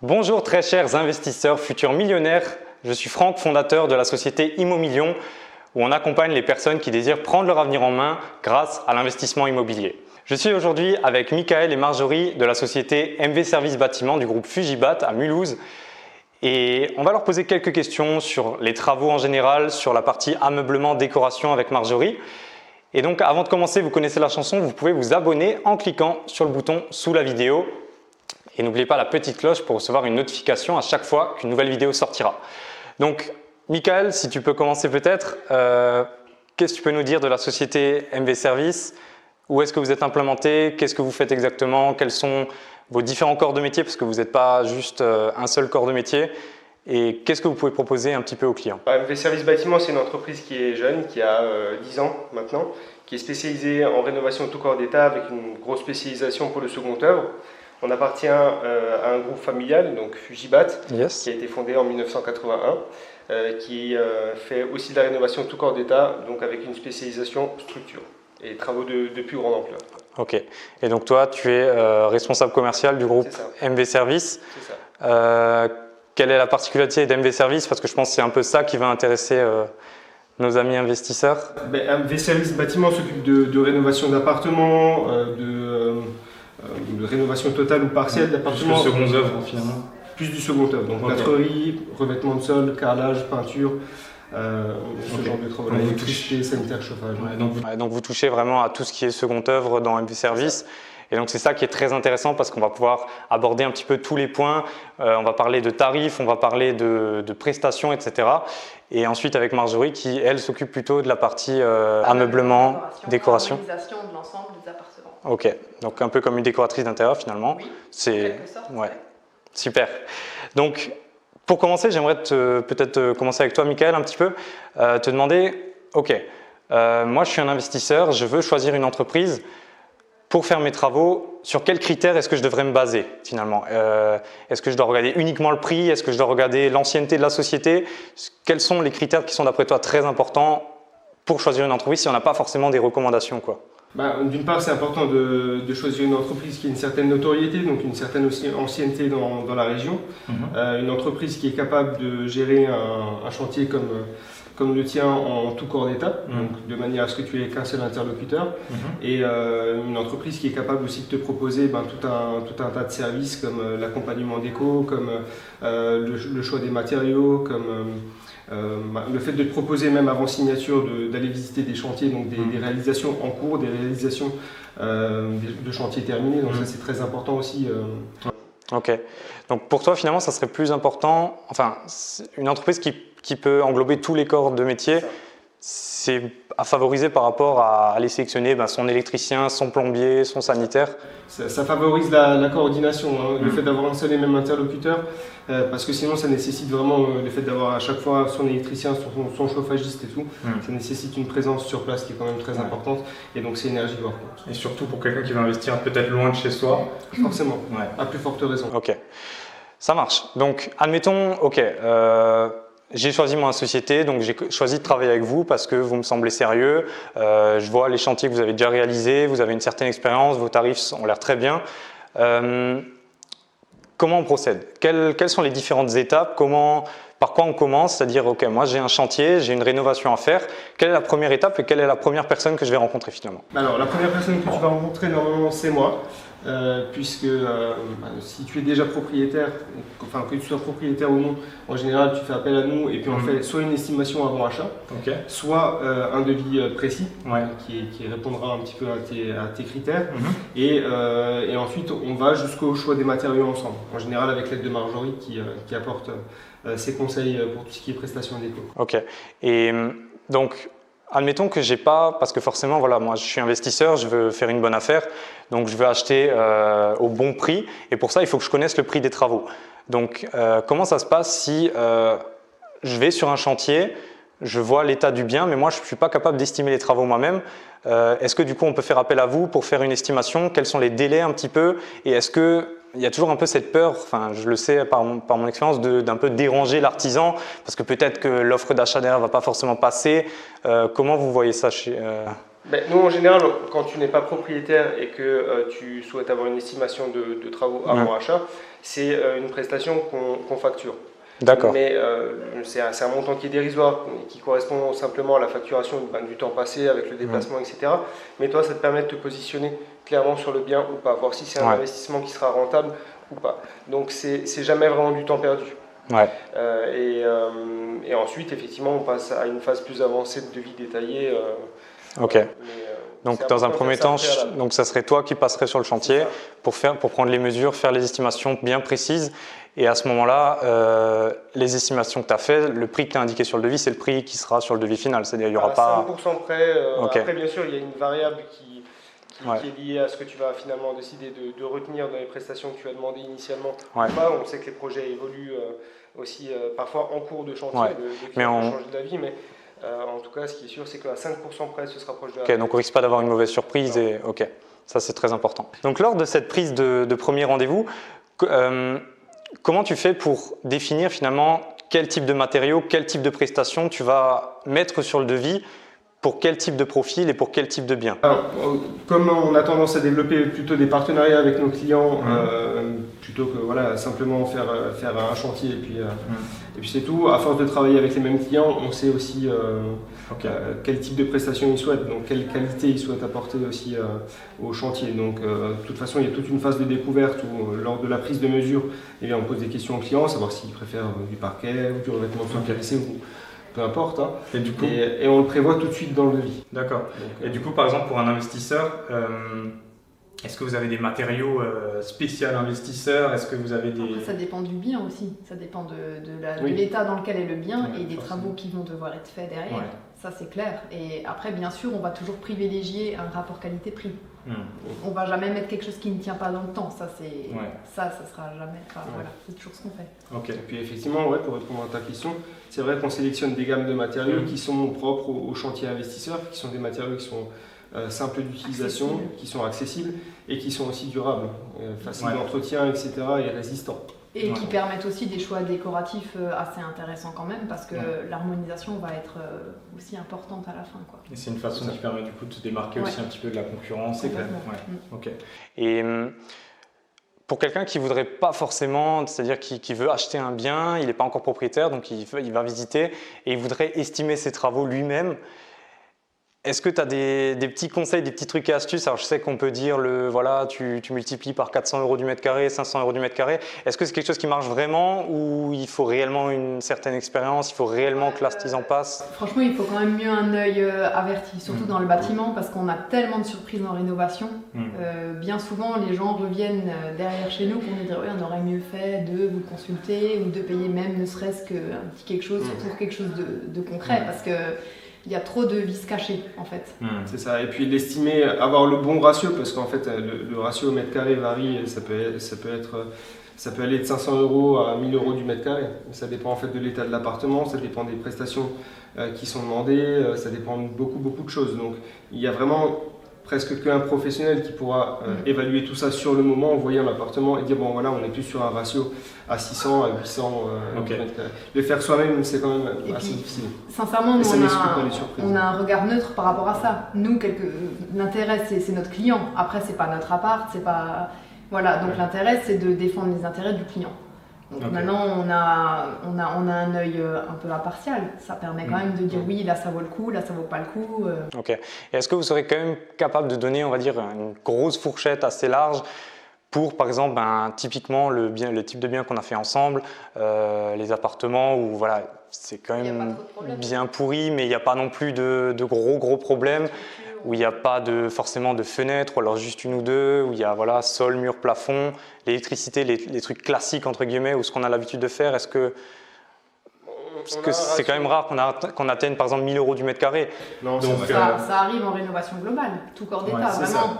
Bonjour très chers investisseurs, futurs millionnaires, je suis Franck, fondateur de la société Immomillion où on accompagne les personnes qui désirent prendre leur avenir en main grâce à l'investissement immobilier. Je suis aujourd'hui avec Michael et Marjorie de la société MV Services Bâtiment du groupe Fugibat à Mulhouse et on va leur poser quelques questions sur les travaux en général, sur la partie ameublement, décoration avec Marjorie. Et donc avant de commencer, vous connaissez la chanson, vous pouvez vous abonner en cliquant sur le bouton sous la vidéo. Et n'oubliez pas la petite cloche pour recevoir une notification à chaque fois qu'une nouvelle vidéo sortira. Donc, Michael, si tu peux commencer peut-être, qu'est-ce que tu peux nous dire de la société MV Services? Où est-ce que vous êtes implémenté? Qu'est-ce que vous faites exactement? Quels sont vos différents corps de métier? Parce que vous n'êtes pas juste un seul corps de métier. Et qu'est-ce que vous pouvez proposer un petit peu aux clients? MV Services Bâtiment, c'est une entreprise qui est jeune, qui a 10 ans maintenant, qui est spécialisée en rénovation tout corps d'état avec une grosse spécialisation pour le second œuvre. On appartient à un groupe familial, donc Fugibat, Yes. qui a été fondé en 1981, qui fait aussi de la rénovation tout corps d'état, donc avec une spécialisation structure et travaux de plus grande ampleur. Ok. Et donc toi, tu es responsable commercial du groupe MV Services. C'est ça. Quelle est la particularité d'MV Services? Parce que je pense que c'est un peu ça qui va intéresser nos amis investisseurs. MV Services Bâtiment s'occupe de rénovation d'appartements, de rénovation totale ou partielle d'appartements. Plus de second œuvre finalement. Plus du second œuvre, donc plâtrerie, revêtement de sol, carrelage, peinture, ce genre de travaux, électricité, sanitaire, chauffage. Donc vous touchez vraiment à tout ce qui est second œuvre dans MV Services. Et donc c'est ça qui est très intéressant parce qu'on va pouvoir aborder un petit peu tous les points. On va parler de tarifs, on va parler de prestations, etc. Et ensuite avec Marjorie qui, elle, s'occupe plutôt de la partie ameublement, décoration. L'organisation de l'ensemble des appartements. Ok, donc un peu comme une décoratrice d'intérieur finalement. Oui, c'est en quelque sorte, ouais. Super. Donc pour commencer, j'aimerais peut-être commencer avec toi, Michael, un petit peu, te demander, ok, moi je suis un investisseur, je veux choisir une entreprise. Pour faire mes travaux, sur quels critères est-ce que je devrais me baser finalement? Est-ce que je dois regarder uniquement le prix? Est-ce que je dois regarder l'ancienneté de la société? Quels sont les critères qui sont d'après toi très importants pour choisir une entreprise si on n'a pas forcément des recommandations, quoi? D'une part, c'est important de choisir une entreprise qui a une certaine notoriété, donc une certaine ancienneté dans la région. Une entreprise qui est capable de gérer un chantier comme le tien en tout corps d'état, donc de manière à ce que tu aies qu'un seul interlocuteur, et une entreprise qui est capable aussi de te proposer tout un tas de services comme l'accompagnement déco, comme le choix des matériaux, comme le fait de te proposer même avant signature d'aller visiter des chantiers, donc des réalisations en cours, des réalisations de chantiers terminés, donc ça c'est très important aussi. Ok, donc pour toi finalement ça serait plus important, enfin une entreprise qui peut englober tous les corps de métier, c'est à favoriser par rapport à aller sélectionner son électricien, son plombier, son sanitaire. Ça favorise la coordination, le fait d'avoir un seul et même interlocuteur, parce que sinon ça nécessite vraiment le fait d'avoir à chaque fois son électricien, son chauffagiste et tout, ça nécessite une présence sur place qui est quand même très importante, et donc c'est énergivore. Et surtout pour quelqu'un qui va investir peut-être loin de chez soi. Forcément, à plus forte raison. Ok, ça marche. Donc admettons, ok, j'ai choisi ma société, donc j'ai choisi de travailler avec vous parce que vous me semblez sérieux. Je vois les chantiers que vous avez déjà réalisés, vous avez une certaine expérience, vos tarifs ont l'air très bien. Comment on procède? Quelles sont les différentes étapes? Par quoi on commence? C'est-à-dire, ok, moi j'ai un chantier, j'ai une rénovation à faire. Quelle est la première étape et quelle est la première personne que je vais rencontrer finalement? Alors, la première personne que tu vas rencontrer normalement c'est moi. Puisque si tu es déjà propriétaire, enfin que tu sois propriétaire ou non, en général tu fais appel à nous et puis on fait soit une estimation avant achat, soit un devis précis qui répondra un petit peu à tes critères et ensuite on va jusqu'au choix des matériaux ensemble, en général avec l'aide de Marjorie qui apporte ses conseils pour tout ce qui est prestations déco. Ok, et donc admettons que j'ai pas, parce que forcément, voilà, moi je suis investisseur, je veux faire une bonne affaire, donc je veux acheter au bon prix, et pour ça il faut que je connaisse le prix des travaux. Donc comment ça se passe si je vais sur un chantier, je vois l'état du bien, mais moi je ne suis pas capable d'estimer les travaux moi-même. Est-ce que du coup on peut faire appel à vous pour faire une estimation? Quels sont les délais un petit peu? Et est-ce que il y a toujours un peu cette peur, enfin je le sais par mon expérience, d'un peu déranger l'artisan parce que peut-être que l'offre d'achat derrière ne va pas forcément passer. Comment vous voyez ça Nous, en général, quand tu n'es pas propriétaire et que tu souhaites avoir une estimation de travaux avant achat, c'est une prestation qu'on facture. D'accord. Mais c'est un montant qui est dérisoire, qui correspond simplement à la facturation du temps passé avec le déplacement, etc. Mais toi, ça te permet de te positionner clairement sur le bien ou pas, voir si c'est un investissement qui sera rentable ou pas. Donc, c'est jamais vraiment du temps perdu. Ouais. Et ensuite, effectivement, on passe à une phase plus avancée de devis détaillé. Ok. Donc dans un premier temps, donc ça serait toi qui passerais sur le chantier pour prendre les mesures, faire les estimations bien précises. Et à ce moment-là, les estimations que tu as fait, le prix que tu as indiqué sur le devis, c'est le prix qui sera sur le devis final. C'est-à-dire il n'y aura pas… 5% près. Okay. Après, bien sûr, il y a une variable qui est liée à ce que tu vas finalement décider de retenir dans les prestations que tu as demandées initialement. Ou pas. On sait que les projets évoluent aussi parfois en cours de chantier, de changer d'avis, mais en tout cas, ce qui est sûr, c'est qu'à 5% près, ce sera proche de la… Ok, donc on risque pas d'avoir une mauvaise surprise. Et, ok, ça c'est très important. Donc lors de cette prise de premier rendez-vous, comment tu fais pour définir finalement quel type de matériaux, quel type de prestations tu vas mettre sur le devis pour quel type de profil et pour quel type de bien? Alors, comme on a tendance à développer plutôt des partenariats avec nos clients, plutôt que simplement faire un chantier et puis c'est tout, à force de travailler avec les mêmes clients, on sait aussi quel type de prestations ils souhaitent, donc quelle qualité ils souhaitent apporter aussi au chantier. Donc de toute façon, il y a toute une phase de découverte où lors de la prise de mesure, on pose des questions aux clients, savoir s'ils préfèrent du parquet ou du revêtement de sol caressé ou peu importe, Et, du coup, et on le prévoit tout de suite dans le devis. D'accord. Et du coup, par exemple, pour un investisseur, est-ce que vous avez des matériaux spéciaux investisseurs? Est-ce que vous avez des… Après, ça dépend du bien aussi, ça dépend de l'état dans lequel est le bien et des travaux qui vont devoir être faits derrière, ça c'est clair. Et après, bien sûr, on va toujours privilégier un rapport qualité-prix. On va jamais mettre quelque chose qui ne tient pas dans le temps, ça sera jamais, c'est toujours ce qu'on fait. Et puis effectivement, pour répondre à ta question, c'est vrai qu'on sélectionne des gammes de matériaux qui sont propres au chantier investisseur, qui sont des matériaux qui sont simples d'utilisation, qui sont accessibles et qui sont aussi durables, faciles d'entretien, etc. et résistants. Et qui permettent aussi des choix décoratifs assez intéressants quand même, parce que l'harmonisation va être aussi importante à la fin. Et c'est une façon qui permet du coup de se démarquer aussi un petit peu de la concurrence. C'est clair. Et pour quelqu'un qui ne voudrait pas forcément, c'est-à-dire qui veut acheter un bien, il n'est pas encore propriétaire, donc il va visiter et il voudrait estimer ses travaux lui-même. Est-ce que tu as des petits conseils, des petits trucs et astuces? Alors je sais qu'on peut dire, tu multiplies par 400 € du mètre carré, 500 € du mètre carré. Est-ce que c'est quelque chose qui marche vraiment ou il faut réellement une certaine expérience, il faut réellement que l'artisan passe? Franchement, il faut quand même mieux un œil averti, surtout dans le bâtiment, parce qu'on a tellement de surprises en rénovation. Bien souvent, les gens reviennent derrière chez nous pour nous dire on aurait mieux fait de vous consulter ou de payer même ne serait-ce qu'un petit quelque chose pour quelque chose de concret, parce que il y a trop de vices cachés en fait. C'est ça, et puis l'estimer, avoir le bon ratio, parce qu'en fait le ratio au mètre carré varie, ça peut aller de 500 € à 1000 € du mètre carré. Ça dépend en fait de l'état de l'appartement, ça dépend des prestations qui sont demandées, ça dépend de beaucoup de choses. Donc il y a vraiment presque qu'un professionnel qui pourra évaluer tout ça sur le moment en voyant l'appartement et dire bon voilà, on est plus sur un ratio à 600, à 800 mètres carrés. Le faire soi-même, c'est quand même assez difficile. Sincèrement, on a un regard neutre par rapport à ça. Nous, l'intérêt, c'est notre client. Après, c'est pas notre appart, c'est pas… Voilà, donc l'intérêt, c'est de défendre les intérêts du client. Donc maintenant, on a un œil un peu impartial. Ça permet quand même de dire oui, là ça vaut le coup, là ça vaut pas le coup. Ok. Et est-ce que vous serez quand même capable de donner, on va dire, une grosse fourchette assez large pour, par exemple, typiquement le type de bien qu'on a fait ensemble, les appartements où voilà, c'est quand même bien pourri, mais il n'y a pas non plus de gros problèmes, où il n'y a pas forcément de fenêtres, ou alors juste une ou deux, où il y a sol, mur, plafond, l'électricité, les trucs classiques entre guillemets, ou ce qu'on a l'habitude de faire. Est-ce que c'est quand même rare qu'on atteigne par exemple 1000 € du mètre carré? Non, donc, ça arrive en rénovation globale, tout corps d'état,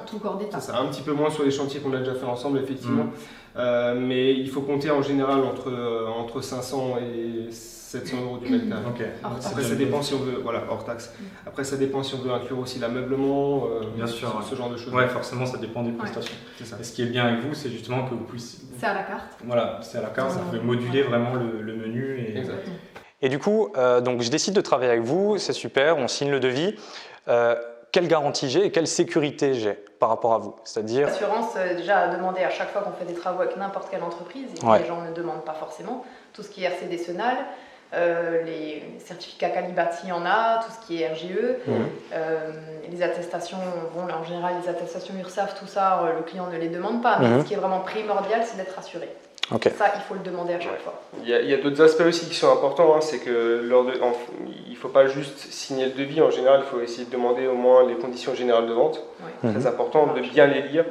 tout corps d'état. C'est ça, un petit peu moins sur les chantiers qu'on a déjà fait ensemble, effectivement. Mais il faut compter en général entre 500 et 700 € du mètre carré. Après, ça dépend si on veut, hors taxe. Après, ça dépend si on veut inclure aussi l'ameublement, bien sûr, ce genre de choses. Ouais, forcément, ça dépend des prestations. C'est ça. Et ce qui est bien avec vous, c'est justement que vous puissiez… C'est à la carte. Voilà, c'est à la carte, ça peut moduler vraiment le menu. Et du coup, donc je décide de travailler avec vous, c'est super, on signe le devis. quelle garantie j'ai et quelle sécurité j'ai par rapport à vous? C'est-à-dire… L'assurance, déjà, à demander à chaque fois qu'on fait des travaux avec n'importe quelle entreprise, et Ouais. les gens ne demandent pas forcément, tout ce qui est RCD Senal, les certificats Calibati, il y en a, tout ce qui est RGE, les attestations, bon, en général, les attestations URSSAF, tout ça, le client ne les demande pas, mais ce qui est vraiment primordial, c'est d'être assuré. Ok. Ça, il faut le demander à chaque fois. Il y a d'autres aspects aussi qui sont importants, hein, c'est que il ne faut pas juste signer le devis, en général, il faut essayer de demander au moins les conditions générales de vente. Oui. Très important de bien les lire,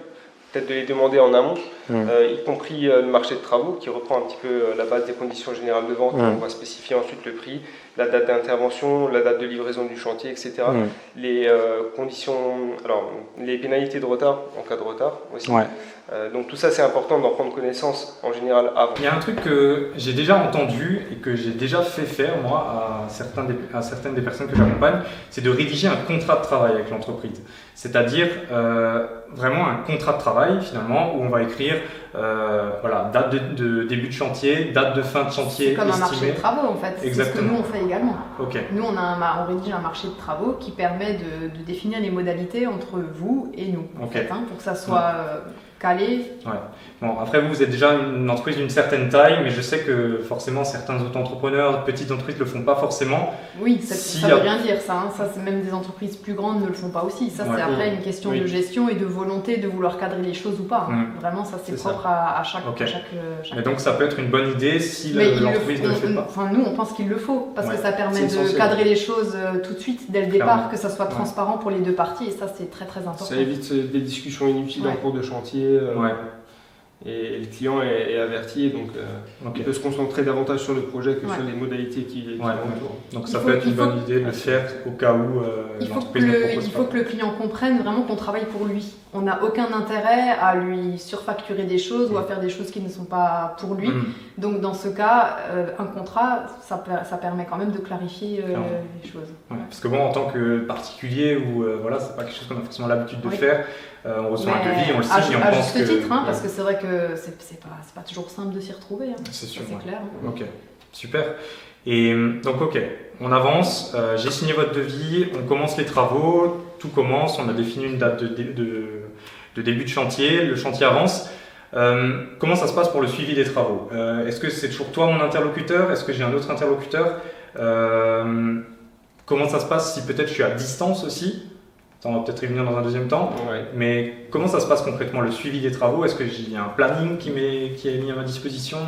peut-être de les demander en amont, y compris le marché de travaux qui reprend un petit peu la base des conditions générales de vente. On va spécifier ensuite le prix, la date d'intervention, la date de livraison du chantier, etc. Les conditions, alors les pénalités de retard en cas de retard aussi. Ouais. Donc tout ça c'est important d'en prendre connaissance en général avant. Il y a un truc que j'ai déjà entendu et que j'ai déjà fait faire moi à certaines des personnes que j'accompagne, c'est de rédiger un contrat de travail avec l'entreprise. C'est-à-dire vraiment un contrat de travail finalement où on va écrire voilà, date de début de chantier, date de fin de chantier C'est comme estimée. un marché de travaux en fait, c'est ce que nous on fait également. Okay. Nous on rédige un marché de travaux qui permet de définir les modalités entre vous et nous en fait, hein, pour que ça soit calé. Ouais. Bon, après vous êtes déjà une entreprise d'une certaine taille, mais je sais que forcément certains auto-entrepreneurs, petites entreprises ne le font pas forcément. Oui, ça veut rien dire ça, hein. Ça c'est même des entreprises plus grandes ne le font pas aussi. Ça c'est après une question de gestion et de volonté de vouloir cadrer les choses ou pas. Vraiment ça c'est propre à chaque. Mais donc ça peut être une bonne idée si l'entreprise ne le fait pas. Enfin nous on pense qu'il le faut parce que ça permet de cadrer les choses tout de suite dès le départ, que ça soit transparent pour les deux parties et ça c'est très très important. Ça évite des discussions inutiles en cours de chantier. Et le client est averti, donc il peut se concentrer davantage sur le projet que sur les modalités qui entourent. Donc ça peut être une bonne idée de le faire au cas où l'entreprise ne propose pas. Il faut que le client comprenne vraiment qu'on travaille pour lui. On n'a aucun intérêt à lui surfacturer des choses ou à faire des choses qui ne sont pas pour lui. Donc dans ce cas, un contrat, ça permet quand même de clarifier les choses. Ouais, parce que bon, en tant que particulier, voilà, c'est pas quelque chose qu'on a forcément l'habitude de faire. On reçoit un devis, on le signe et on pense que… À juste titre, hein, parce que c'est vrai que c'est pas toujours simple de s'y retrouver. Hein. C'est sûr. C'est clair. Ok, super. Et donc, ok, on avance. J'ai signé votre devis, on commence les travaux, tout commence, on a défini une date de début de chantier, le chantier avance. Comment ça se passe pour le suivi des travaux? Est-ce que c'est toujours toi mon interlocuteur? Est-ce que j'ai un autre interlocuteur? Comment ça se passe si peut-être je suis à distance aussi? On va peut-être y venir dans un deuxième temps. Mais comment ça se passe concrètement le suivi des travaux? Est-ce qu'il y a un planning qui est mis à ma disposition?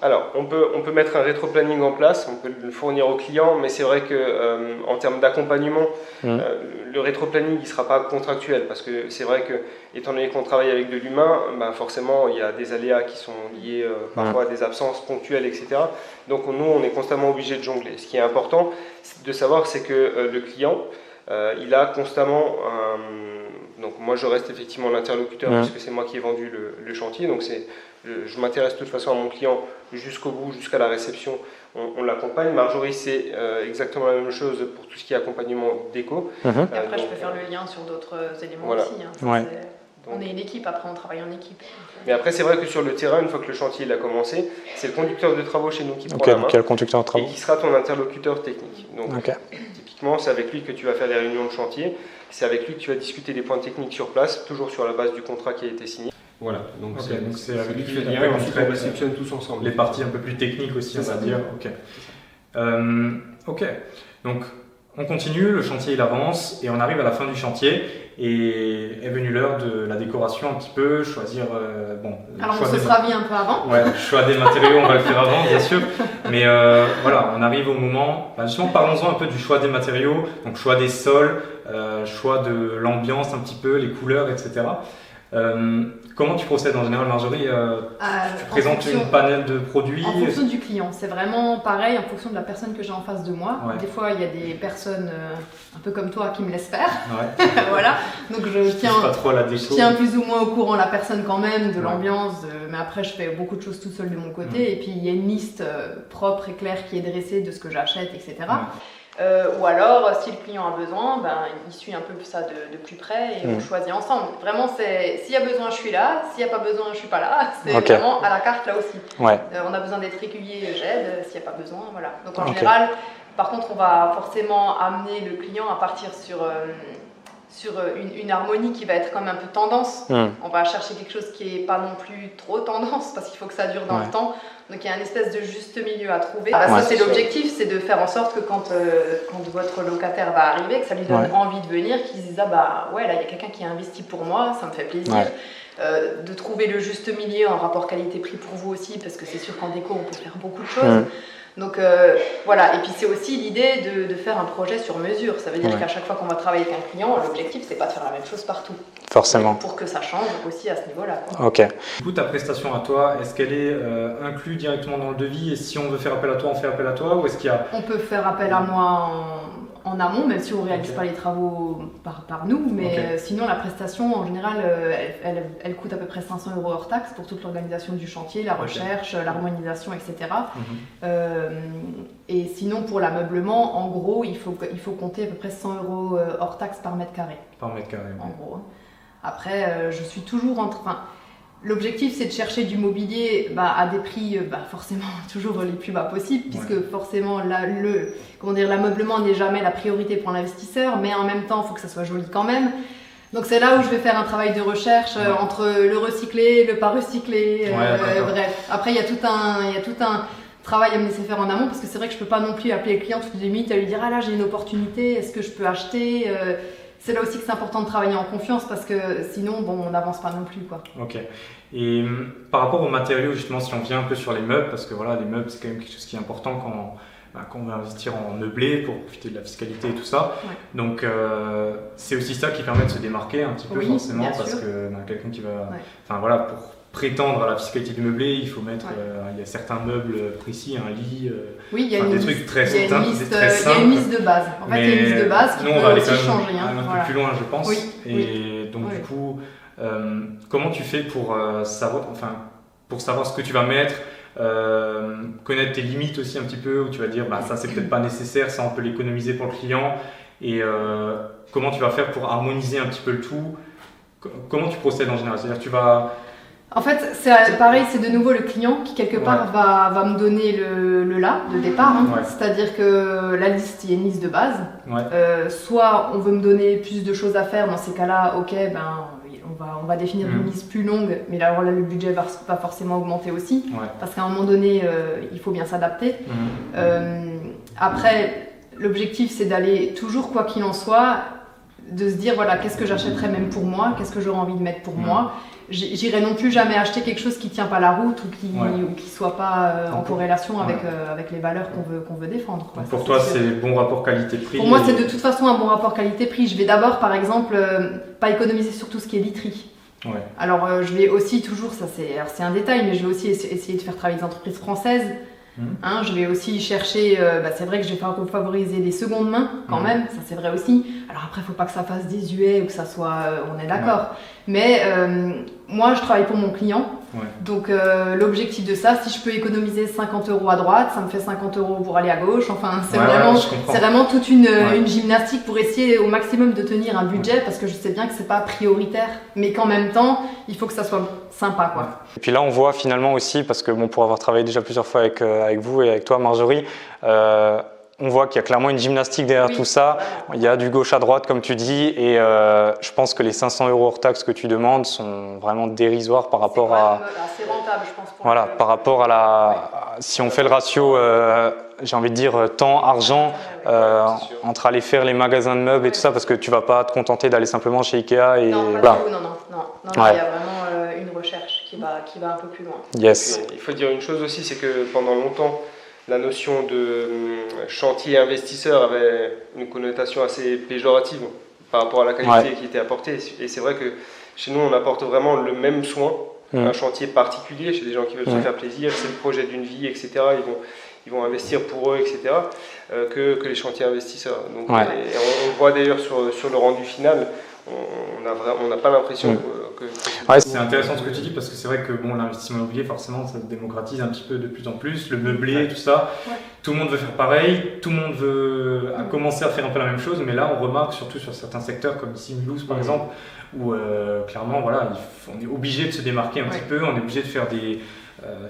Alors, on peut mettre un rétro-planning en place, on peut le fournir au client, mais c'est vrai que en termes d'accompagnement, le rétro-planning ne sera pas contractuel parce que c'est vrai que, étant donné qu'on travaille avec de l'humain, forcément il y a des aléas qui sont liés parfois à des absences ponctuelles, etc. Donc nous, on est constamment obligé de jongler. Ce qui est important de savoir, c'est que le client, il a constamment donc moi je reste effectivement l'interlocuteur puisque c'est moi qui ai vendu le chantier, donc je m'intéresse de toute façon à mon client jusqu'au bout, jusqu'à la réception, on l'accompagne. Marjorie c'est exactement la même chose pour tout ce qui est accompagnement déco. Et après je peux faire le lien sur d'autres éléments aussi. Hein. On est une équipe, après on travaille en équipe. Mais après c'est vrai que sur le terrain, une fois que le chantier il a commencé, c'est le conducteur de travaux chez nous qui prend la main, le conducteur de travaux. et qui sera ton interlocuteur technique. Donc typiquement c'est avec lui que tu vas faire les réunions de chantier, c'est avec lui que tu vas discuter des points techniques sur place, toujours sur la base du contrat qui a été signé. Voilà, donc c'est avec lui qui fait le lien, et ensuite on réceptionne tous ensemble. Les parties un peu plus techniques aussi, on va dire. Ok, donc on continue, le chantier il avance et on arrive à la fin du chantier et est venue l'heure de la décoration un petit peu, choisir alors on se sera mis un peu avant. Ouais, choix des matériaux, on va le faire avant bien sûr, mais voilà, on arrive au moment, justement parlons-en un peu du choix des matériaux, donc choix des sols, choix de l'ambiance un petit peu, les couleurs, etc. Comment tu procèdes en général, Marjorie? Tu présentes une panel de produits? En fonction du client, c'est vraiment pareil en fonction de la personne que j'ai en face de moi. Des fois, il y a des personnes un peu comme toi qui me laissent faire. Voilà. Donc je tiens plus ou moins au courant la personne quand même de l'ambiance, mais après je fais beaucoup de choses toute seule de mon côté. Et puis il y a une liste propre et claire qui est dressée de ce que j'achète, etc. Ou alors, si le client a besoin, il suit un peu ça de plus près et on choisit ensemble. Vraiment, s'il y a besoin, je suis là. S'il n'y a pas besoin, je ne suis pas là. C'est vraiment à la carte là aussi. On a besoin d'être régulier, j'aide. S'il n'y a pas besoin, voilà. Donc en général, par contre, on va forcément amener le client à partir sur sur une harmonie qui va être comme un peu tendance. On va chercher quelque chose qui n'est pas non plus trop tendance parce qu'il faut que ça dure dans le temps. Donc il y a une espèce de juste milieu à trouver. Ça c'est l'objectif, c'est de faire en sorte que quand votre locataire va arriver, que ça lui donne envie de venir, qu'il se dise là il y a quelqu'un qui a investi pour moi, ça me fait plaisir. De trouver le juste milieu en rapport qualité-prix pour vous aussi, parce que c'est sûr qu'en déco on peut faire beaucoup de choses. Donc voilà, et puis c'est aussi l'idée de faire un projet sur mesure. Ça veut dire qu'à chaque fois qu'on va travailler avec un client, l'objectif c'est pas de faire la même chose partout. Forcément. Pour que ça change aussi à ce niveau-là. Ok. Du coup, ta prestation à toi, est-ce qu'elle est inclue directement dans le devis? Et si on veut faire appel à toi, on fait appel à toi? Ou est-ce qu'il y a... On peut faire appel à moi en amont, même si on ne réalise pas les travaux par nous, mais sinon la prestation en général elle coûte à peu près 500 € hors taxe pour toute l'organisation du chantier, la recherche, l'harmonisation, etc. Et sinon pour l'ameublement, en gros il faut compter à peu près 100 € hors taxe par mètre carré. Par mètre carré. En gros. Après je suis toujours l'objectif c'est de chercher du mobilier à des prix forcément toujours les plus bas possibles, puisque forcément l'ameublement n'est jamais la priorité pour l'investisseur, mais en même temps il faut que ça soit joli quand même. Donc c'est là où je vais faire un travail de recherche entre le recyclé, le pas recyclé, bref. Après il y a tout un travail à me laisser faire en amont, parce que c'est vrai que je peux pas non plus appeler le client toutes les minutes à lui dire là j'ai une opportunité, est-ce que je peux acheter c'est là aussi que c'est important de travailler en confiance, parce que sinon, on n'avance pas non plus, quoi. Ok. Et par rapport aux matériaux, justement, si on vient un peu sur les meubles, parce que voilà, les meubles, c'est quand même quelque chose qui est important quand on va investir en meublé pour profiter de la fiscalité et tout ça. Donc, c'est aussi ça qui permet de se démarquer un petit peu, forcément, parce que quelqu'un qui va... Enfin, voilà, pour prétendre à la fiscalité du meublé, il faut mettre, il y a certains meubles précis, un lit, il y a des trucs très simples. Il y a une liste de base. En fait, il y a une liste de base qui peut aussi changer. Un peu plus loin, je pense. Donc, du coup, comment tu fais pour savoir ce que tu vas mettre, connaître tes limites aussi un petit peu, où tu vas dire, ça c'est peut-être pas nécessaire, ça on peut l'économiser pour le client, et comment tu vas faire pour harmoniser un petit peu le tout? Comment tu procèdes en général? C'est-à-dire, tu vas... En fait, c'est pareil, c'est de nouveau le client qui quelque part va me donner le là de départ. C'est-à-dire que la liste, il y a une liste de base. Soit on veut me donner plus de choses à faire, dans ces cas-là, on va définir une liste plus longue, mais là le budget va forcément augmenter aussi, parce qu'à un moment donné, il faut bien s'adapter. Après, l'objectif c'est d'aller toujours, quoi qu'il en soit, de se dire qu'est-ce que j'achèterais même pour moi, qu'est-ce que j'aurais envie de mettre pour moi. J'irai non plus jamais acheter quelque chose qui tient pas la route ou qui soit pas en corrélation avec les valeurs qu'on veut défendre. Donc pour toi, c'est bon rapport qualité-prix? Pour moi, c'est de toute façon un bon rapport qualité-prix. Je vais d'abord, par exemple, pas économiser sur tout ce qui est literie. Alors, je vais aussi toujours, c'est un détail, mais je vais aussi essayer de faire travailler des entreprises françaises. Je vais aussi chercher, c'est vrai que je vais favoriser les secondes mains quand même, ça c'est vrai aussi. Alors après, il ne faut pas que ça fasse désuet ou que ça soit, on est d'accord. Mais moi, je travaille pour mon client. Donc l'objectif de ça, si je peux économiser 50 € à droite, ça me fait 50 € pour aller à gauche. Enfin, c'est vraiment toute une gymnastique pour essayer au maximum de tenir un budget, parce que je sais bien que c'est pas prioritaire, mais qu'en même temps, il faut que ça soit sympa, quoi. Et puis là, on voit finalement aussi, parce que pour avoir travaillé déjà plusieurs fois avec vous et avec toi, Marjorie, on voit qu'il y a clairement une gymnastique derrière tout ça. Il y a du gauche à droite, comme tu dis, et je pense que les 500 € hors taxe que tu demandes sont vraiment dérisoires par rapport à... C'est rentable, je pense. Par rapport à si on fait le ratio, j'ai envie de dire, temps-argent, entre aller faire les magasins de meubles et tout ça, parce que tu ne vas pas te contenter d'aller simplement chez Ikea et... Non, pas du tout, non. Il y a vraiment une recherche qui va un peu plus loin. Yes. Il faut dire une chose aussi, c'est que pendant longtemps, la notion de chantier investisseur avait une connotation assez péjorative par rapport à la qualité qui était apportée. Et c'est vrai que chez nous, on apporte vraiment le même soin, un chantier particulier, chez des gens qui veulent se faire plaisir, c'est le projet d'une vie, etc. Ils vont investir pour eux, etc., que les chantiers investisseurs. Donc, et on voit d'ailleurs sur le rendu final, on n'a pas l'impression que c'est intéressant ce que tu dis, parce que c'est vrai que l'investissement immobilier, forcément, ça se démocratise un petit peu de plus en plus, le meublé, tout ça. Tout le monde veut faire pareil, tout le monde veut commencer à faire un peu la même chose, mais là on remarque surtout sur certains secteurs comme ici Mulhouse par exemple, où clairement on est obligé de se démarquer un petit peu, on est obligé de faire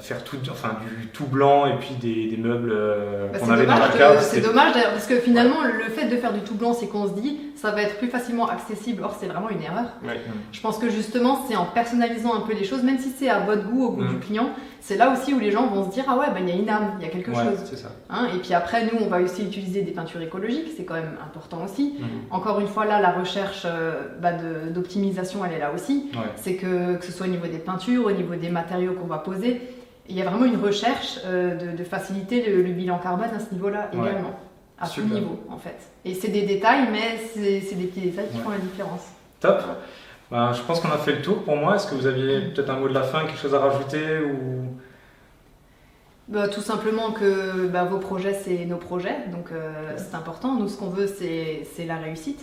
faire du tout blanc et puis des meubles qu'on avait dommage, dans la cave. C'est dommage d'ailleurs, parce que finalement le fait de faire du tout blanc, c'est qu'on se dit ça va être plus facilement accessible. Or c'est vraiment une erreur. Ouais. Je pense que justement c'est en personnalisant un peu les choses, même si c'est à votre goût, au goût du client, c'est là aussi où les gens vont se dire ah ouais, il y a une âme, il y a quelque chose. C'est ça. Hein, et puis après nous on va aussi utiliser des peintures écologiques, c'est quand même important aussi. Encore une fois là la recherche d'optimisation elle est là aussi. C'est que ce soit au niveau des peintures, au niveau des matériaux qu'on va poser, il y a vraiment une recherche de faciliter le bilan carbone à ce niveau-là également. À tout niveau en fait. Et c'est des détails, mais c'est des petits détails qui font la différence. Top. Ben, je pense qu'on a fait le tour pour moi. Est-ce que vous aviez peut-être un mot de la fin, quelque chose à rajouter ou... Tout simplement que vos projets, c'est nos projets, donc c'est important. Nous, ce qu'on veut, c'est la réussite.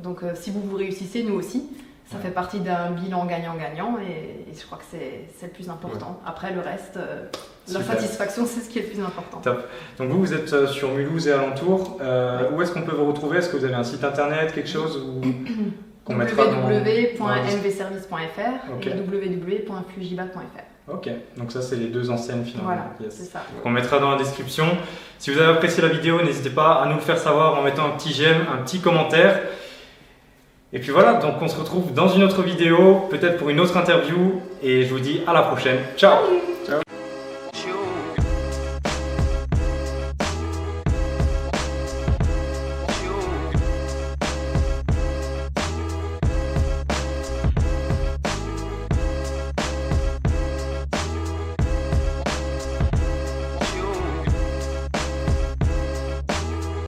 Donc si vous réussissez, nous aussi. Ça fait partie d'un bilan gagnant-gagnant et je crois que c'est le plus important. Après, le reste, la satisfaction, c'est ce qui est le plus important. Top. Donc vous êtes sur Mulhouse et alentours. Où est-ce qu'on peut vous retrouver? Est-ce que vous avez un site internet, quelque chose qu'on mettra dans... www.mvservice.fr et www.fujiba.fr. Ok, donc ça c'est les deux enseignes finalement. Voilà, c'est ça. On mettra dans la description. Si vous avez apprécié la vidéo, n'hésitez pas à nous le faire savoir en mettant un petit j'aime, un petit commentaire. Et puis voilà, donc on se retrouve dans une autre vidéo, peut-être pour une autre interview, et je vous dis à la prochaine. Ciao. Salut. Ciao.